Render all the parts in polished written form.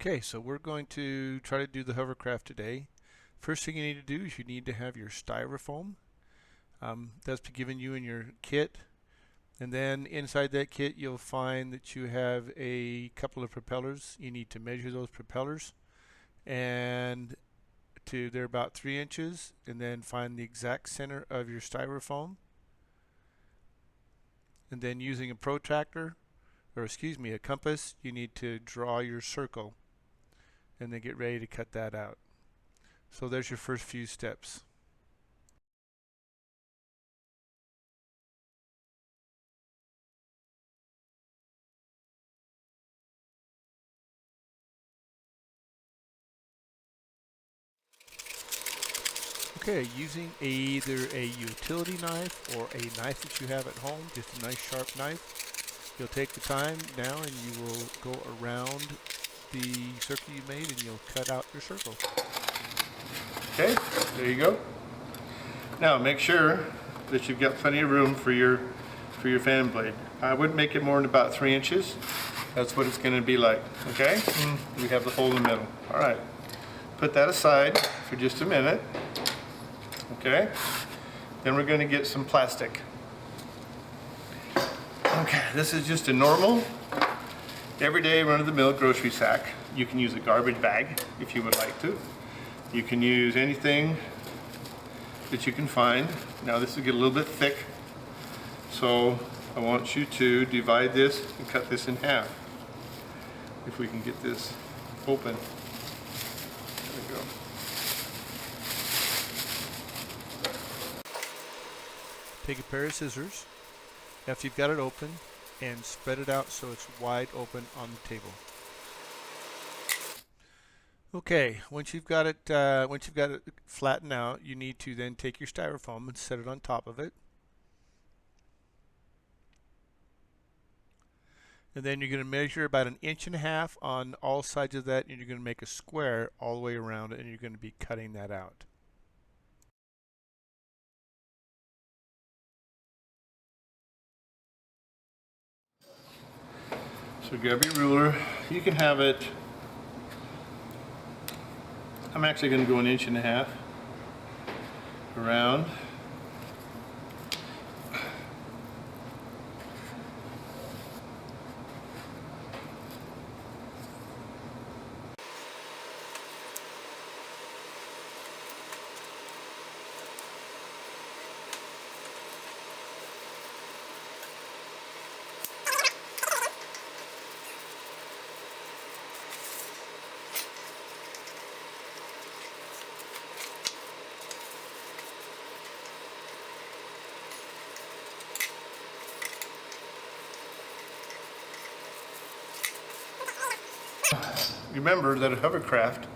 Okay, so we're going to try to do the hovercraft today. First thing you need to do is you need to have your styrofoam. That's given you in your kit. And then inside that kit you'll find that you have a couple of propellers. You need to measure those propellers and they're about 3 inches, and then find the exact center of your styrofoam. And then using a protractor, or excuse me, a compass, you need to draw your circle and then get ready to cut that out. So there's your first few steps. Okay, using either a utility knife or a knife that you have at home, just a nice sharp knife, you'll take the time now and you will go around the circle you made and you'll cut out your circle. Okay, there you go. Now make sure that you've got plenty of room for your fan blade. I wouldn't make it more than about 3 inches. That's what it's going to be like. Okay? We have the hole in the middle. All right. Put that aside for just a minute. Okay? Then we're going to get some plastic. Okay, this is just a normal, everyday run-of-the-mill grocery sack. You can use a garbage bag if you would like to. You can use anything that you can find. Now this will get a little bit thick, so I want you to divide this and cut this in half. If we can get this open. There we go. Take a pair of scissors after you've got it open and spread it out so it's wide open on the table. Okay, once you've got it flattened out, you need to then take your styrofoam and set it on top of it. And then you're going to measure about 1.5 inches on all sides of that, and you're going to make a square all the way around it, and you're going to be cutting that out. So grab your ruler. You can have it, I'm actually going to go 1.5 inches around. Remember that a hovercraft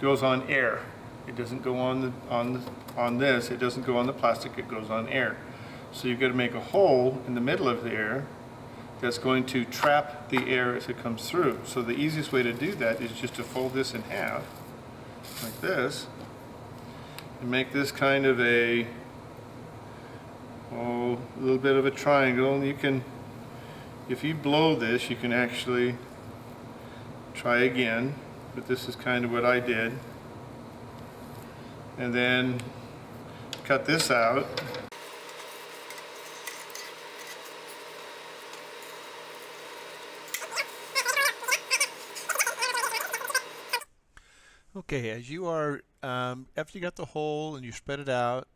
goes on air. It doesn't go on this. It doesn't go on the plastic. It goes on air. So you've got to make a hole in the middle of the air that's going to trap the air as it comes through. So the easiest way to do that is just to fold this in half, like this, and make this kind of a little bit of a triangle. And you can, if you blow this, you can actually try again, but this is kind of what I did. And then cut this out. Okay, as you are, after you got the hole and you spread it out,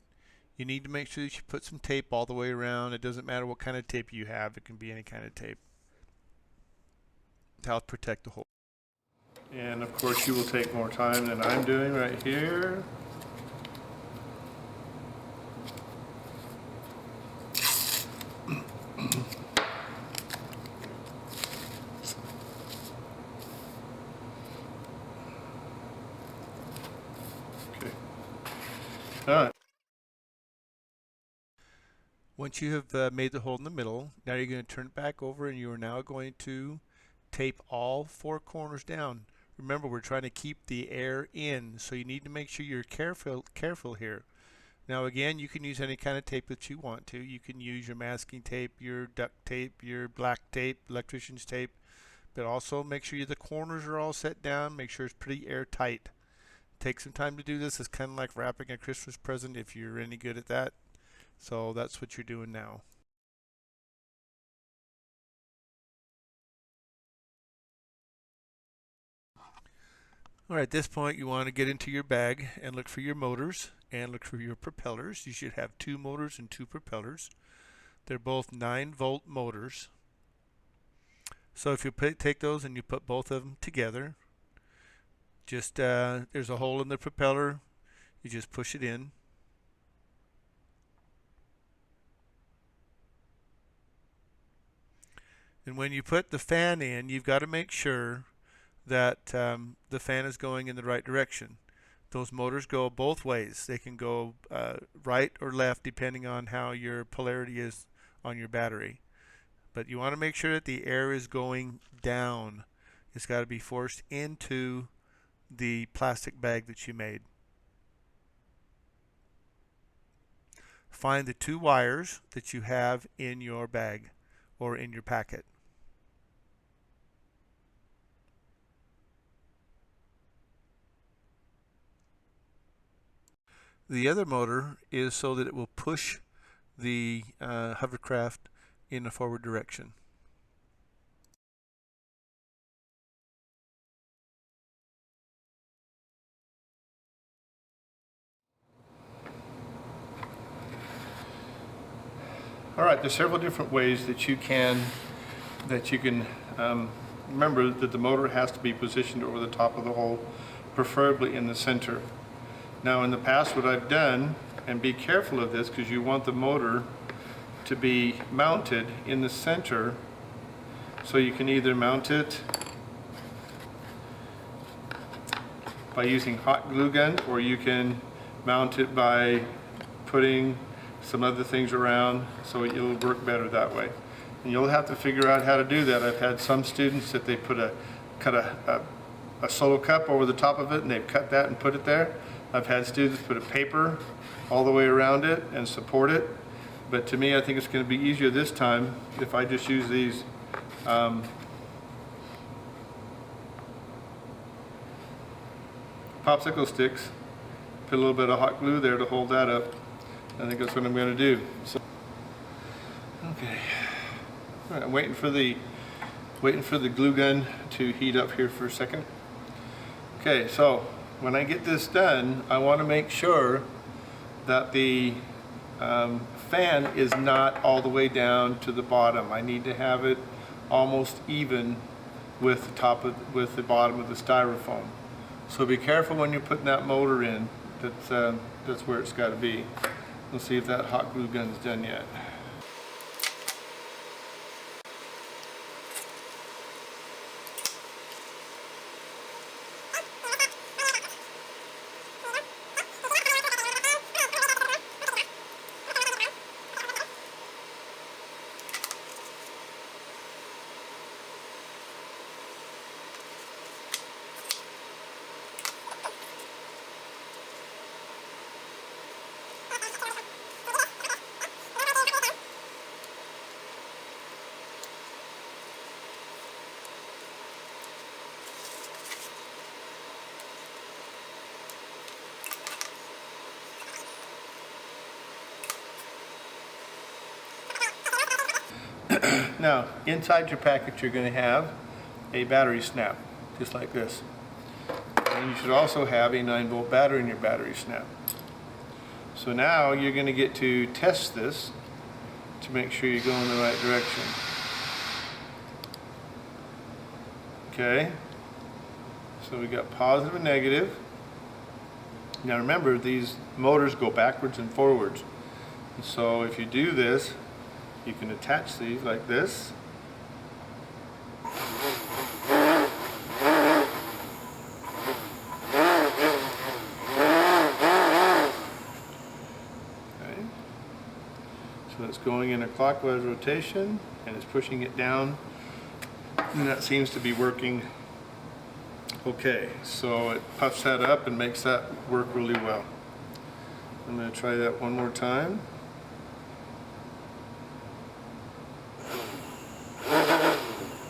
you need to make sure that you put some tape all the way around. It doesn't matter what kind of tape you have. It can be any kind of tape to help protect the hole. And of course you will take more time than I'm doing right here. Okay. All right. Once you have made the hole in the middle, now you're going to turn it back over and you are now going to tape all 4 corners down. Remember, we're trying to keep the air in, so you need to make sure you're careful here. Now again, you can use any kind of tape that you want to. You can use your masking tape, your duct tape, your black tape, electrician's tape, but also make sure the corners are all set down. Make sure it's pretty airtight. Take some time to do this. It's kind of like wrapping a Christmas present if you're any good at that. So that's what you're doing now. All right, at this point you want to get into your bag and look for your motors and look for your propellers. You should have 2 motors and 2 propellers. They're both 9-volt motors. So if you take those and you put both of them together, just there's a hole in the propeller. You just push it in. And when you put the fan in, you've got to make sure that the fan is going in the right direction. Those motors go both ways. They can go right or left depending on how your polarity is on your battery. But you want to make sure that the air is going down. It's got to be forced into the plastic bag that you made. Find the 2 wires that you have in your bag or in your packet. The other motor is so that it will push the hovercraft in a forward direction. All right, there's several different ways that you can remember that the motor has to be positioned over the top of the hole, preferably in the center. Now in the past what I've done, and be careful of this because you want the motor to be mounted in the center, so you can either mount it by using hot glue gun, or you can mount it by putting some other things around, so it'll work better that way. And you'll have to figure out how to do that. I've had some students that they cut a solo cup over the top of it, and they've cut that and put it there. I've had students put a paper all the way around it and support it. But to me, I think it's going to be easier this time if I just use these popsicle sticks, put a little bit of hot glue there to hold that up. I think that's what I'm going to do. So, okay, all right, I'm waiting for the glue gun to heat up here for a second. Okay, so when I get this done, I want to make sure that the fan is not all the way down to the bottom. I need to have it almost even with the bottom of the styrofoam. So be careful when you're putting that motor in. That's where it's got to be. Let's see if that hot glue gun's done yet. Now, inside your packet you're going to have a battery snap, just like this. And you should also have a 9-volt battery in your battery snap. So now you're going to get to test this to make sure you go in the right direction. Okay, so we got positive and negative. Now remember, these motors go backwards and forwards. And so if you do this, you can attach these like this. Okay. So it's going in a clockwise rotation and it's pushing it down, and that seems to be working okay. So it puffs that up and makes that work really well. I'm going to try that one more time.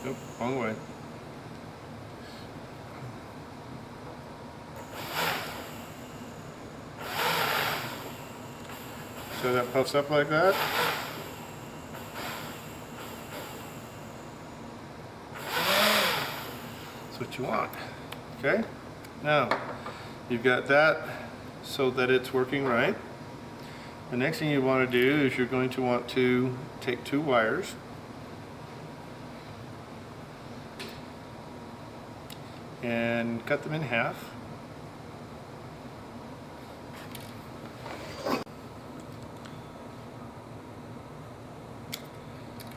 Nope, wrong way. So that puffs up like that. That's what you want. Okay? Now, you've got that so that it's working right. The next thing you want to do is you're going to want to take two wires and cut them in half.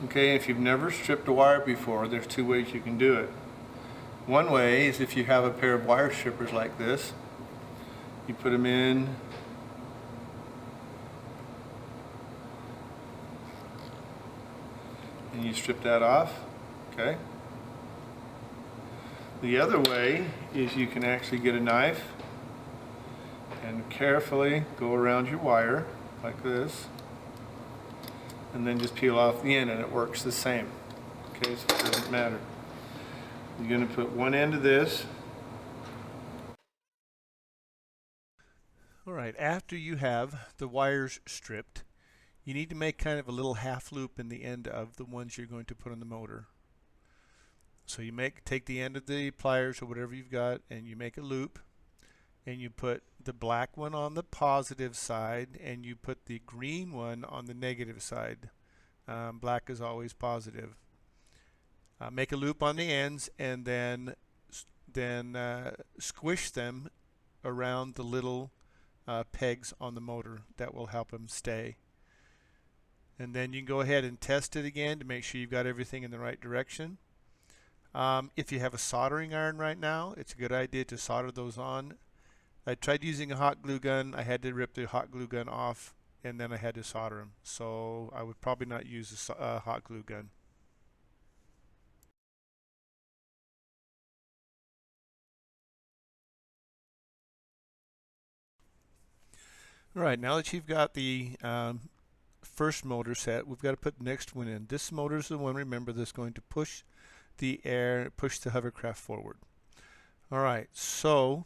Okay, if you've never stripped a wire before, there's two ways you can do it. One way is if you have a pair of wire strippers like this, you put them in and you strip that off, okay? The other way is you can actually get a knife and carefully go around your wire like this and then just peel off the end, and it works the same. Okay, so it doesn't matter. You're going to put one end of this. Alright, after you have the wires stripped, you need to make kind of a little half loop in the end of the ones you're going to put on the motor. So you take the end of the pliers or whatever you've got and you make a loop, and you put the black one on the positive side and you put the green one on the negative side. Black is always positive. Make a loop on the ends and then squish them around the little pegs on the motor. That will help them stay. And then you can go ahead and test it again to make sure you've got everything in the right direction. If you have a soldering iron right now, it's a good idea to solder those on. I tried using a hot glue gun. I had to rip the hot glue gun off and then I had to solder them. So I would probably not use a hot glue gun. Alright, now that you've got the first motor set, we've got to put the next one in. This motor is the one, remember, that's going to push the hovercraft forward. Alright, so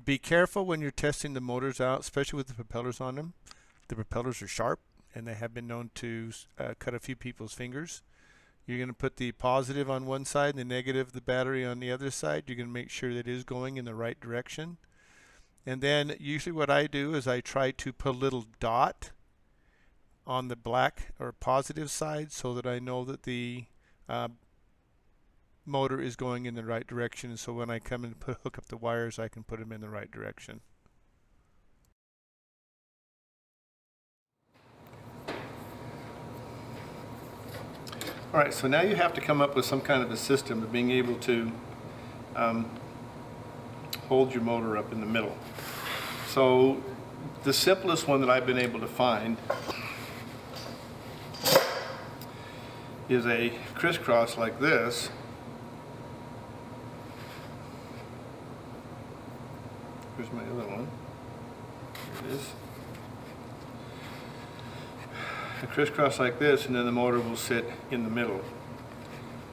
be careful when you're testing the motors out, especially with the propellers on them. The propellers are sharp and they have been known to cut a few people's fingers. You're going to put the positive on one side and the negative, the battery, on the other side. You're going to make sure that it is going in the right direction. And then usually what I do is I try to put a little dot on the black or positive side so that I know that the motor is going in the right direction, so when I come and hook up the wires I can put them in the right direction. Alright, so now you have to come up with some kind of a system of being able to hold your motor up in the middle. So the simplest one that I've been able to find is a crisscross like this. Here's my other one. Here it is. A crisscross like this, and then the motor will sit in the middle.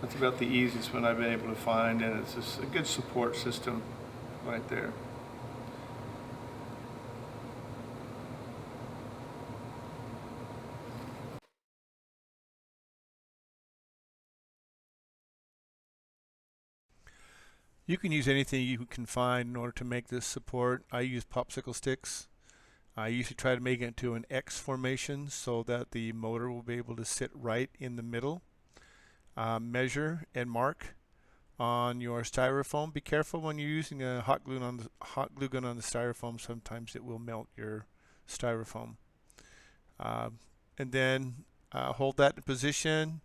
That's about the easiest one I've been able to find, and it's just a good support system right there. You can use anything you can find in order to make this support. I use popsicle sticks. I usually try to make it into an X formation so that the motor will be able to sit right in the middle. Measure and mark on your styrofoam. Be careful when you're using a hot glue gun on the styrofoam. Sometimes it will melt your styrofoam. And then hold that in position.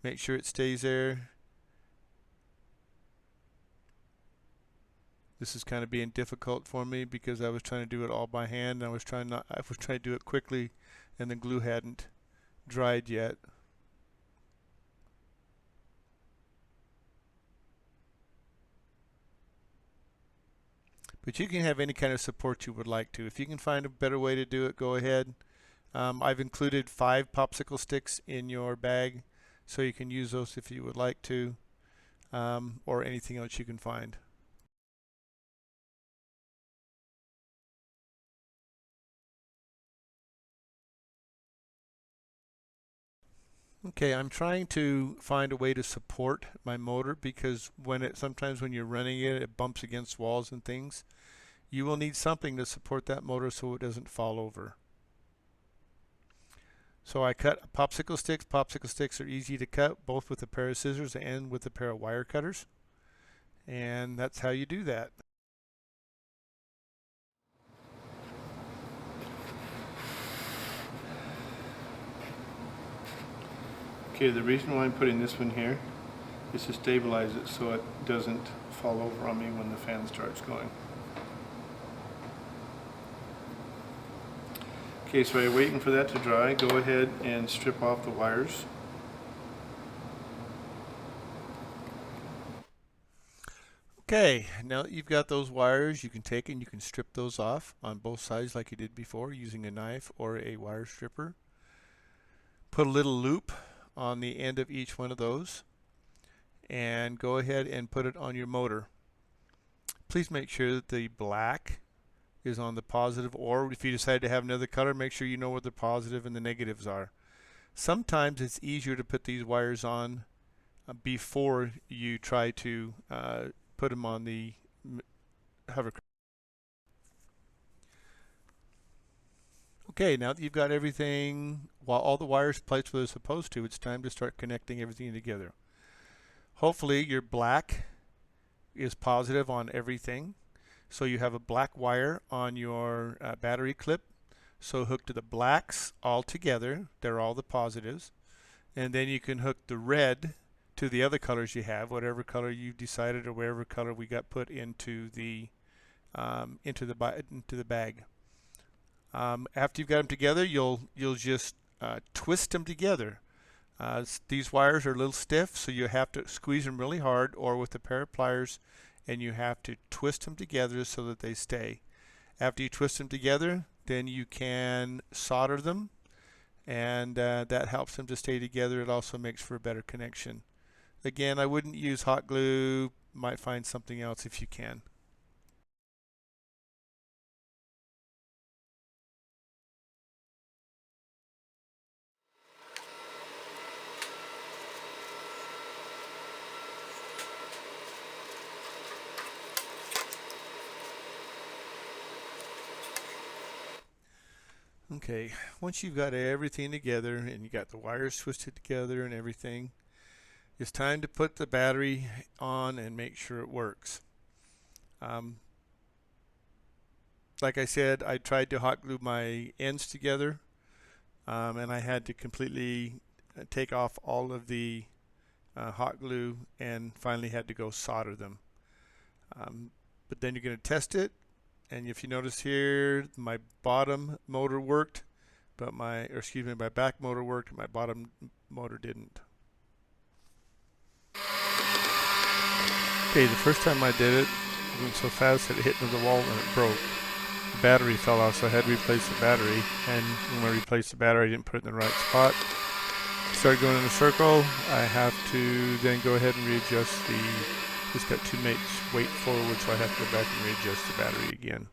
Make sure it stays there. This is kind of being difficult for me because I was trying to do it all by hand. And I was trying to do it quickly, and the glue hadn't dried yet. But you can have any kind of support you would like to. If you can find a better way to do it, go ahead. I've included 5 popsicle sticks in your bag, so you can use those if you would like to, or anything else you can find. Okay, I'm trying to find a way to support my motor because sometimes when you're running it, it bumps against walls and things. You will need something to support that motor so it doesn't fall over. So I cut popsicle sticks. Popsicle sticks are easy to cut, both with a pair of scissors and with a pair of wire cutters. And that's how you do that. Okay, the reason why I'm putting this one here is to stabilize it so it doesn't fall over on me when the fan starts going. Okay, so I'm waiting for that to dry. Go ahead and strip off the wires. Okay, now that you've got those wires, you can take and you can strip those off on both sides like you did before using a knife or a wire stripper. Put a little loop on the end of each one of those and go ahead and put it on your motor. Please make sure that the black is on the positive, or if you decide to have another color, make sure you know where the positive and the negatives are. Sometimes it's easier to put these wires on before you try to put them on the hovercraft. Okay, now that you've got everything, while all the wires placed where they're supposed to, it's time to start connecting everything together. Hopefully your black is positive on everything. So you have a black wire on your battery clip. So hook to the blacks all together. They're all the positives. And then you can hook the red to the other colors you have, whatever color you decided or whatever color we got put into the bag. After you've got them together, you'll just twist them together. These wires are a little stiff, so you have to squeeze them really hard, or with a pair of pliers, and you have to twist them together so that they stay. After you twist them together, then you can solder them, and that helps them to stay together. It also makes for a better connection. Again, I wouldn't use hot glue. Might find something else if you can. Okay, once you've got everything together and you got the wires twisted together and everything, it's time to put the battery on and make sure it works. Like I said, I tried to hot glue my ends together, and I had to completely take off all of the hot glue and finally had to go solder them. But then you're going to test it. And if you notice here, my bottom motor worked, but my back motor worked, and my bottom motor didn't. Okay, the first time I did it, it went so fast that it hit into the wall and it broke. The battery fell off, so I had to replace the battery. And when I replaced the battery, I didn't put it in the right spot. Started going in a circle. I have to then go ahead and readjust the. It's got two mates weight forward, so I have to go back and readjust the battery again.